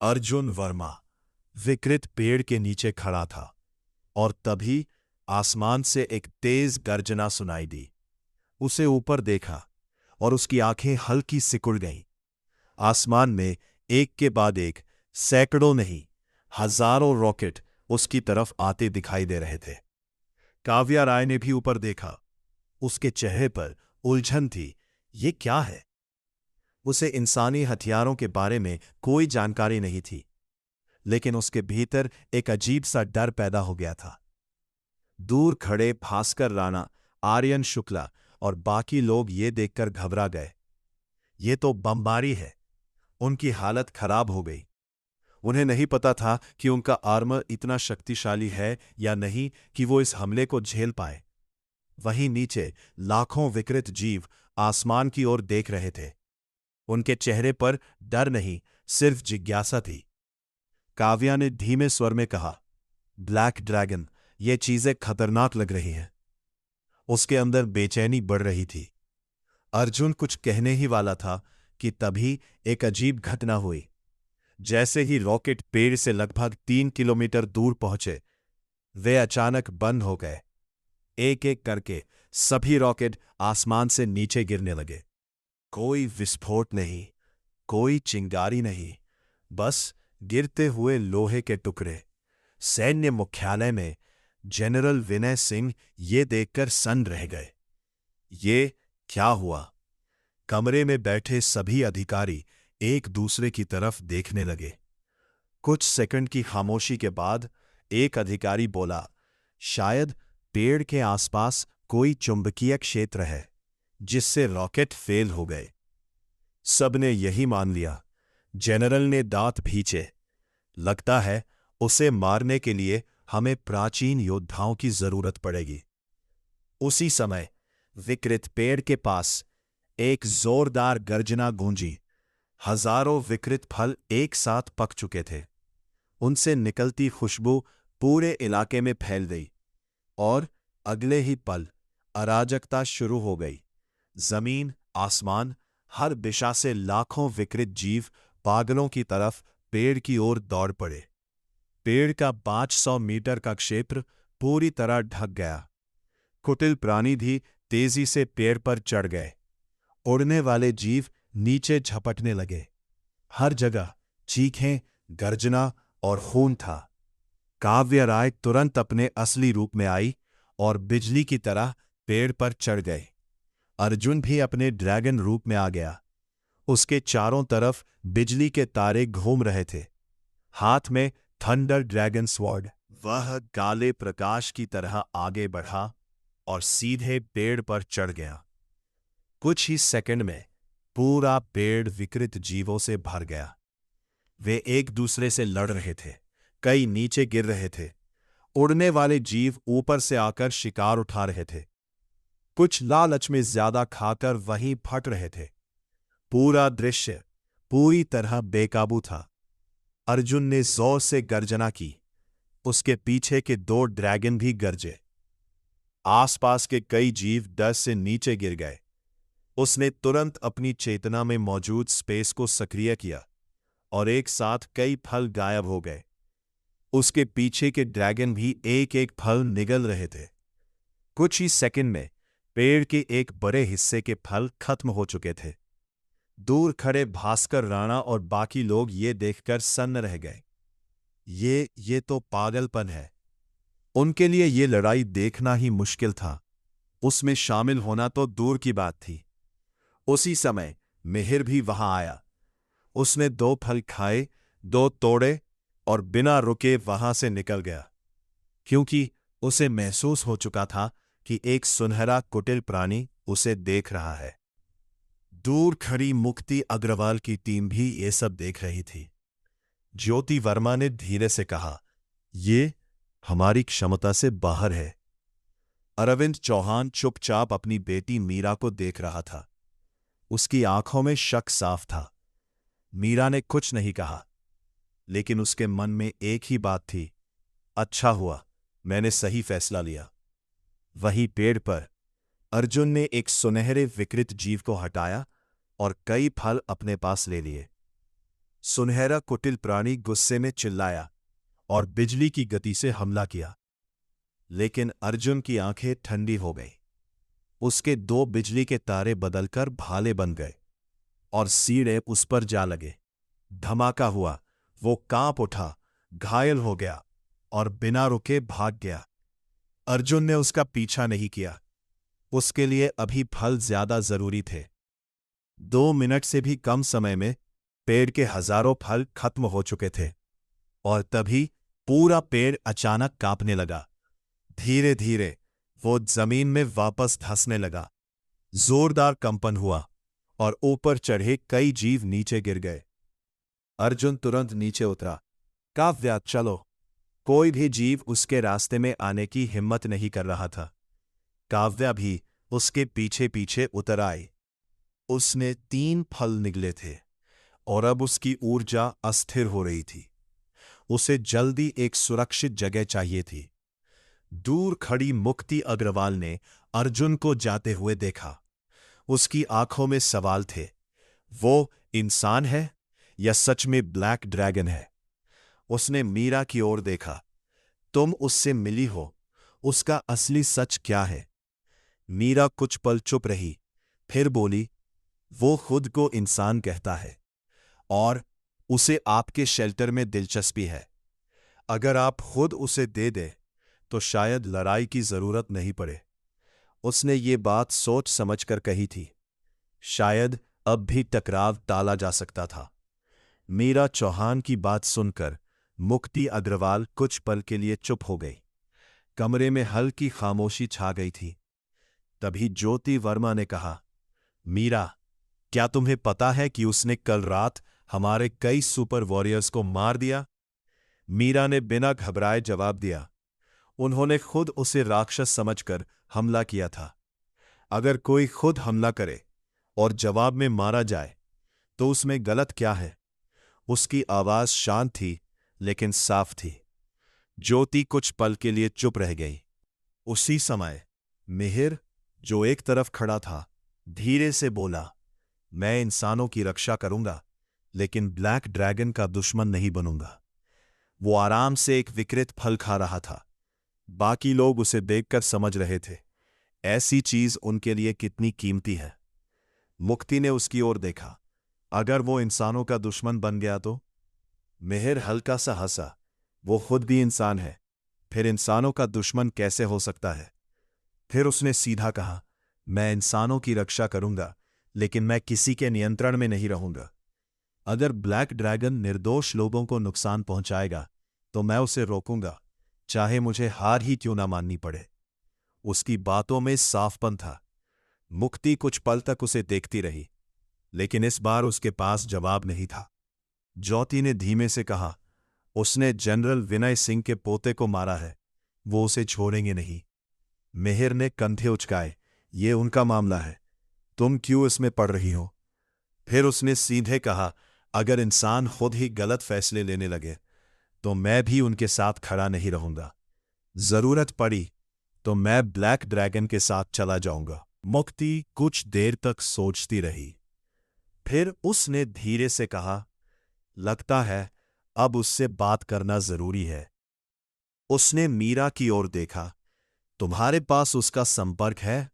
अर्जुन वर्मा विकृत पेड़ के नीचे खड़ा था और तभी आसमान से एक तेज गर्जना सुनाई दी। उसे ऊपर देखा और उसकी आंखें हल्की सिकुड़ गईं। आसमान में एक के बाद एक सैकड़ों नहीं हजारों रॉकेट उसकी तरफ आते दिखाई दे रहे थे। काव्या राय ने भी ऊपर देखा। उसके चेहरे पर उलझन थी। ये क्या है? उसे इंसानी हथियारों के बारे में कोई जानकारी नहीं थी, लेकिन उसके भीतर एक अजीब सा डर पैदा हो गया था। दूर खड़े भास्कर राणा, आर्यन शुक्ला और बाकी लोग ये देखकर घबरा गए। ये तो बमबारी है। उनकी हालत खराब हो गई। उन्हें नहीं पता था कि उनका आर्मर इतना शक्तिशाली है या नहीं कि वो इस हमले को झेल पाए। वहीं नीचे लाखों विकृत जीव आसमान की ओर देख रहे थे। उनके चेहरे पर डर नहीं, सिर्फ जिज्ञासा थी। काव्या ने धीमे स्वर में कहा, ब्लैक ड्रैगन, ये चीजें खतरनाक लग रही हैं। उसके अंदर बेचैनी बढ़ रही थी। अर्जुन कुछ कहने ही वाला था कि तभी एक अजीब घटना हुई। जैसे ही रॉकेट पेड़ से लगभग 3 किलोमीटर दूर पहुंचे, वे अचानक बंद हो गए। एक एक करके सभी रॉकेट आसमान से नीचे गिरने लगे। कोई विस्फोट नहीं, कोई चिंगारी नहीं, बस गिरते हुए लोहे के टुकड़े। सैन्य मुख्यालय में जनरल विनय सिंह ये देखकर सन्न रह गए। ये क्या हुआ? कमरे में बैठे सभी अधिकारी एक दूसरे की तरफ देखने लगे। कुछ सेकंड की खामोशी के बाद एक अधिकारी बोला, शायद पेड़ के आसपास कोई चुंबकीय क्षेत्र है जिससे रॉकेट फेल हो गए। सबने यही मान लिया। जनरल ने दांत भींचे। लगता है उसे मारने के लिए हमें प्राचीन योद्धाओं की जरूरत पड़ेगी। उसी समय विकृत पेड़ के पास एक जोरदार गर्जना गूंजी। हजारों विकृत फल एक साथ पक चुके थे। उनसे निकलती खुशबू पूरे इलाके में फैल गई और अगले ही पल अराजकता शुरू हो गई। जमीन, आसमान, हर दिशा से लाखों विकृत जीव पागलों की तरफ पेड़ की ओर दौड़ पड़े। पेड़ का 500 मीटर का क्षेत्र पूरी तरह ढक गया। कुटिल प्राणी भी तेजी से पेड़ पर चढ़ गए। उड़ने वाले जीव नीचे झपटने लगे। हर जगह चीखें, गर्जना और खून था। काव्य राय तुरंत अपने असली रूप में आई और बिजली की तरह पेड़ पर चढ़ गए। अर्जुन भी अपने ड्रैगन रूप में आ गया। उसके चारों तरफ बिजली के तारे घूम रहे थे, हाथ में थंडर ड्रैगन स्वॉर्ड। वह काले प्रकाश की तरह आगे बढ़ा और सीधे पेड़ पर चढ़ गया। कुछ ही सेकंड में पूरा पेड़ विकृत जीवों से भर गया। वे एक दूसरे से लड़ रहे थे, कई नीचे गिर रहे थे। उड़ने वाले जीव ऊपर से आकर शिकार उठा रहे थे। कुछ लालच में ज्यादा खाकर वहीं फट रहे थे। पूरा दृश्य पूरी तरह बेकाबू था। अर्जुन ने जोर से गर्जना की। उसके पीछे के 2 ड्रैगन भी गरजे। आसपास के कई जीव डर से नीचे गिर गए। उसने तुरंत अपनी चेतना में मौजूद स्पेस को सक्रिय किया और एक साथ कई फल गायब हो गए। उसके पीछे के ड्रैगन भी एक एक फल निगल रहे थे। कुछ ही सेकंड में पेड़ के एक बड़े हिस्से के फल खत्म हो चुके थे। दूर खड़े भास्कर राणा और बाकी लोग ये देखकर सन्न रह गए। ये तो पागलपन है। उनके लिए ये लड़ाई देखना ही मुश्किल था। उसमें शामिल होना तो दूर की बात थी। उसी समय मिहिर भी वहां आया। उसने 2 फल खाए, 2 तोड़े और बिना रुके वहां से निकल गया, क्योंकि उसे महसूस हो चुका था कि एक सुनहरा कुटिल प्राणी उसे देख रहा है। दूर खड़ी मुक्ति अग्रवाल की टीम भी ये सब देख रही थी। ज्योति वर्मा ने धीरे से कहा, ये हमारी क्षमता से बाहर है। अरविंद चौहान चुपचाप अपनी बेटी मीरा को देख रहा था। उसकी आंखों में शक साफ था। मीरा ने कुछ नहीं कहा, लेकिन उसके मन में एक ही बात थी, अच्छा हुआ मैंने सही फैसला लिया। वहीं पेड़ पर अर्जुन ने एक सुनहरे विकृत जीव को हटाया और कई फल अपने पास ले लिए। सुनहरा कुटिल प्राणी गुस्से में चिल्लाया और बिजली की गति से हमला किया। लेकिन अर्जुन की आंखें ठंडी हो गई। उसके दो बिजली के तारे बदलकर भाले बन गए और सीधे उस पर जा लगे। धमाका हुआ, वो कांप उठा, घायल हो गया और बिना रुके भाग गया। अर्जुन ने उसका पीछा नहीं किया, उसके लिए अभी फल ज्यादा जरूरी थे। 2 मिनट से भी कम समय में पेड़ के हजारों फल खत्म हो चुके थे और तभी पूरा पेड़ अचानक कांपने लगा। धीरे धीरे वो जमीन में वापस धंसने लगा। जोरदार कंपन हुआ और ऊपर चढ़े कई जीव नीचे गिर गए। अर्जुन तुरंत नीचे उतरा। काव्या, चलो। कोई भी जीव उसके रास्ते में आने की हिम्मत नहीं कर रहा था। काव्या भी उसके पीछे पीछे उतर आई। उसने 3 फल निगले थे और अब उसकी ऊर्जा अस्थिर हो रही थी। उसे जल्दी एक सुरक्षित जगह चाहिए थी। दूर खड़ी मुक्ति अग्रवाल ने अर्जुन को जाते हुए देखा। उसकी आंखों में सवाल थे। वो इंसान है या सच में ब्लैक ड्रैगन है? उसने मीरा की ओर देखा। तुम उससे मिली हो, उसका असली सच क्या है? मीरा कुछ पल चुप रही, फिर बोली, वो खुद को इंसान कहता है और उसे आपके शेल्टर में दिलचस्पी है। अगर आप खुद उसे दे दे तो शायद लड़ाई की जरूरत नहीं पड़े। उसने ये बात सोच समझकर कही थी। शायद अब भी टकराव टाला जा सकता था। मीरा चौहान की बात सुनकर मुक्ति अग्रवाल कुछ पल के लिए चुप हो गई। कमरे में हल्की खामोशी छा गई थी। तभी ज्योति वर्मा ने कहा, मीरा, क्या तुम्हें पता है कि उसने कल रात हमारे कई सुपर वॉरियर्स को मार दिया? मीरा ने बिना घबराए जवाब दिया, उन्होंने खुद उसे राक्षस समझकर हमला किया था। अगर कोई खुद हमला करे और जवाब में मारा जाए तो उसमें गलत क्या है? उसकी आवाज शांत थी लेकिन साफ थी। ज्योति कुछ पल के लिए चुप रह गई। उसी समय मिहिर, जो एक तरफ खड़ा था, धीरे से बोला, मैं इंसानों की रक्षा करूंगा लेकिन ब्लैक ड्रैगन का दुश्मन नहीं बनूंगा। वो आराम से एक विकृत फल खा रहा था। बाकी लोग उसे देखकर समझ रहे थे ऐसी चीज उनके लिए कितनी कीमती है। मुक्ति ने उसकी ओर देखा। अगर वो इंसानों का दुश्मन बन गया तो? मिहिर हल्का सा हंसा। वो खुद भी इंसान है, फिर इंसानों का दुश्मन कैसे हो सकता है? फिर उसने सीधा कहा, मैं इंसानों की रक्षा करूंगा लेकिन मैं किसी के नियंत्रण में नहीं रहूंगा। अगर ब्लैक ड्रैगन निर्दोष लोगों को नुकसान पहुंचाएगा तो मैं उसे रोकूंगा, चाहे मुझे हार ही क्यों ना माननी पड़े। उसकी बातों में साफपन था। मुक्ति कुछ पल तक उसे देखती रही, लेकिन इस बार उसके पास जवाब नहीं था। ज्योति ने धीमे से कहा, उसने जनरल विनय सिंह के पोते को मारा है, वो उसे छोड़ेंगे नहीं। मिहिर ने कंधे उचकाए, ये उनका मामला है, तुम क्यों इसमें पड़ रही हो? फिर उसने सीधे कहा, अगर इंसान खुद ही गलत फैसले लेने लगे तो मैं भी उनके साथ खड़ा नहीं रहूंगा। जरूरत पड़ी तो मैं ब्लैक ड्रैगन के साथ चला जाऊंगा। मुक्ति कुछ देर तक सोचती रही, फिर उसने धीरे से कहा, लगता है अब उससे बात करना जरूरी है। उसने मीरा की ओर देखा, तुम्हारे पास उसका संपर्क है?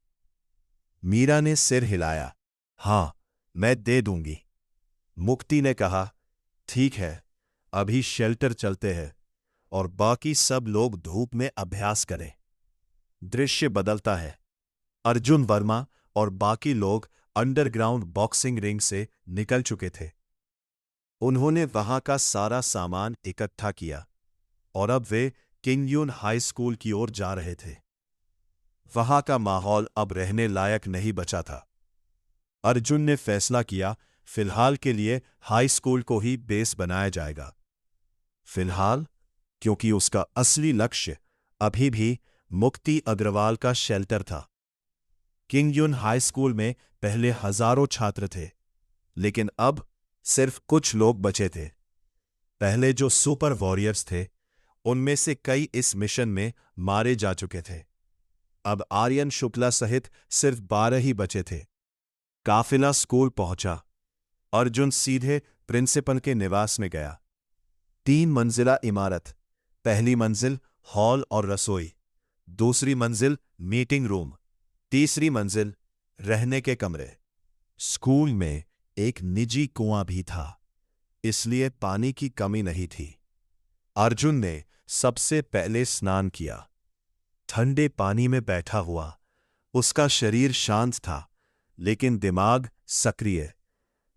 मीरा ने सिर हिलाया, हां, मैं दे दूंगी। मुक्ति ने कहा, ठीक है, अभी शेल्टर चलते हैं और बाकी सब लोग धूप में अभ्यास करें। दृश्य बदलता है। अर्जुन वर्मा और बाकी लोग अंडरग्राउंड बॉक्सिंग रिंग से निकल चुके थे। उन्होंने वहां का सारा सामान इकट्ठा किया और अब वे किंगयून हाई स्कूल की ओर जा रहे थे। वहां का माहौल अब रहने लायक नहीं बचा था। अर्जुन ने फैसला किया, फिलहाल के लिए हाई स्कूल को ही बेस बनाया जाएगा। फिलहाल, क्योंकि उसका असली लक्ष्य अभी भी मुक्ति अग्रवाल का शेल्टर था। किंगयून हाई स्कूल में पहले हजारों छात्र थे, लेकिन अब सिर्फ कुछ लोग बचे थे। पहले जो सुपर वॉरियर्स थे, उनमें से कई इस मिशन में मारे जा चुके थे। अब आर्यन शुक्ला सहित सिर्फ 12 ही बचे थे। काफिला स्कूल पहुंचा। अर्जुन सीधे प्रिंसिपल के निवास में गया। 3 मंजिला इमारत। पहली मंजिल हॉल और रसोई, दूसरी मंजिल मीटिंग रूम, तीसरी मंजिल रहने के कमरे। स्कूल में एक निजी कुआं भी था, इसलिए पानी की कमी नहीं थी। अर्जुन ने सबसे पहले स्नान किया। ठंडे पानी में बैठा हुआ उसका शरीर शांत था, लेकिन दिमाग सक्रिय।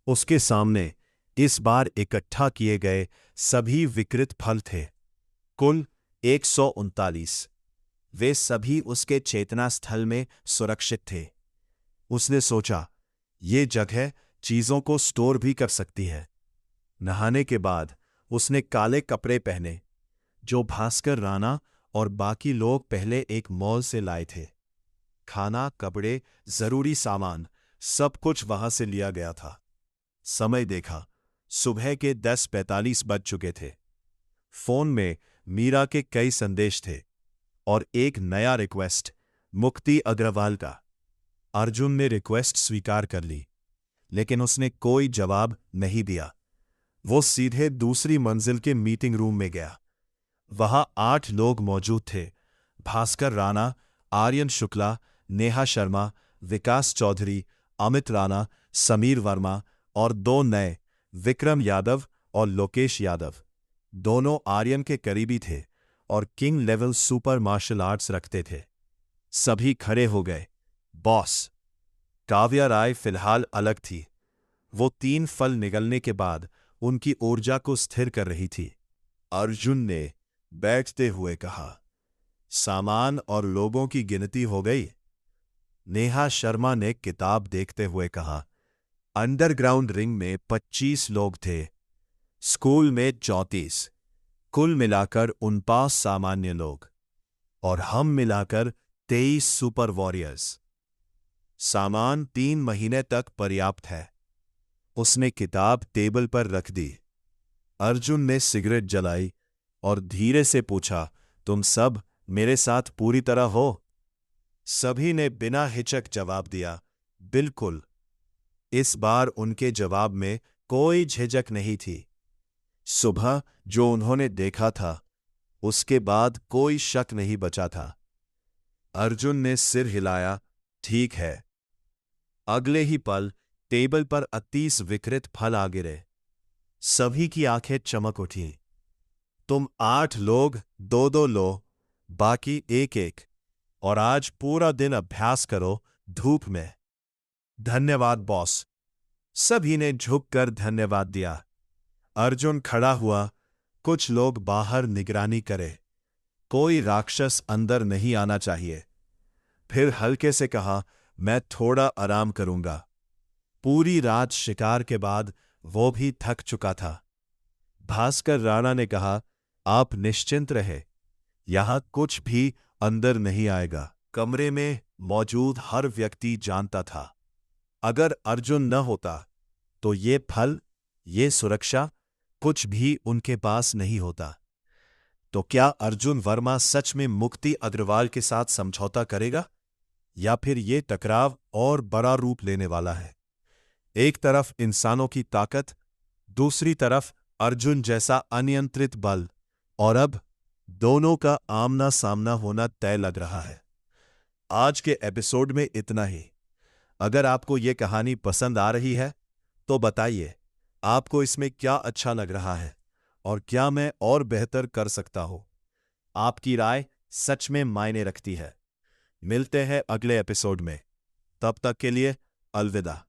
उसके सामने इस बार इकट्ठा किए गए सभी विकृत फल थे, कुल 139। वे सभी उसके चेतना स्थल में सुरक्षित थे। उसने सोचा, ये जगह चीजों को स्टोर भी कर सकती है। नहाने के बाद उसने काले कपड़े पहने, जो भास्कर राणा और बाकी लोग पहले एक मॉल से लाए थे। खाना, कपड़े, जरूरी सामान, सब कुछ वहां से लिया गया था। समय देखा, सुबह के 10:45 बज चुके थे। फोन में मीरा के कई संदेश थे और एक नया रिक्वेस्ट मुक्ति अग्रवाल का। अर्जुन ने रिक्वेस्ट स्वीकार कर ली, लेकिन उसने कोई जवाब नहीं दिया। वो सीधे दूसरी मंजिल के मीटिंग रूम में गया। वहां 8 लोग मौजूद थे। भास्कर राणा, आर्यन शुक्ला, नेहा शर्मा, विकास चौधरी, अमित राणा, समीर वर्मा और 2 नए, विक्रम यादव और लोकेश यादव। दोनों आर्यन के करीबी थे और king level super martial arts रखते थे। सभी खड़े हो गए। बॉस। काव्या राय फिलहाल अलग थी। वो 3 फल निगलने के बाद उनकी ऊर्जा को स्थिर कर रही थी। अर्जुन ने बैठते हुए कहा, सामान और लोगों की गिनती हो गई? नेहा शर्मा ने किताब देखते हुए कहा, अंडरग्राउंड रिंग में 25 लोग थे, स्कूल में 34, कुल मिलाकर 49 सामान्य लोग, और हम मिलाकर 23 सुपर वॉरियर्स। सामान 3 महीने तक पर्याप्त है। उसने किताब टेबल पर रख दी। अर्जुन ने सिगरेट जलाई और धीरे से पूछा, तुम सब मेरे साथ पूरी तरह हो? सभी ने बिना हिचक जवाब दिया, बिल्कुल। इस बार उनके जवाब में कोई झिझक नहीं थी। सुबह जो उन्होंने देखा था, उसके बाद कोई शक नहीं बचा था। अर्जुन ने सिर हिलाया, ठीक है। अगले ही पल टेबल पर 38 विकृत फल आ गिरे। सभी की आंखें चमक उठी। तुम 8 लोग 2-2 लो, बाकी 1-1, और आज पूरा दिन अभ्यास करो धूप में। धन्यवाद बॉस। सभी ने झुककर धन्यवाद दिया। अर्जुन खड़ा हुआ। कुछ लोग बाहर निगरानी करे, कोई राक्षस अंदर नहीं आना चाहिए। फिर हल्के से कहा, मैं थोड़ा आराम करूंगा। पूरी रात शिकार के बाद वो भी थक चुका था। भास्कर राणा ने कहा, आप निश्चिंत रहे, यहां कुछ भी अंदर नहीं आएगा। कमरे में मौजूद हर व्यक्ति जानता था, अगर अर्जुन न होता तो ये फल, ये सुरक्षा, कुछ भी उनके पास नहीं होता। तो क्या अर्जुन वर्मा सच में मुक्ति अग्रवाल के साथ समझौता करेगा, या फिर ये टकराव और बड़ा रूप लेने वाला है? एक तरफ इंसानों की ताकत, दूसरी तरफ अर्जुन जैसा अनियंत्रित बल, और अब दोनों का आमना सामना होना तय लग रहा है। आज के एपिसोड में इतना ही। अगर आपको ये कहानी पसंद आ रही है तो बताइए, आपको इसमें क्या अच्छा लग रहा है और क्या मैं और बेहतर कर सकता हूं। आपकी राय सच में मायने रखती है। मिलते हैं अगले एपिसोड में। तब तक के लिए अलविदा।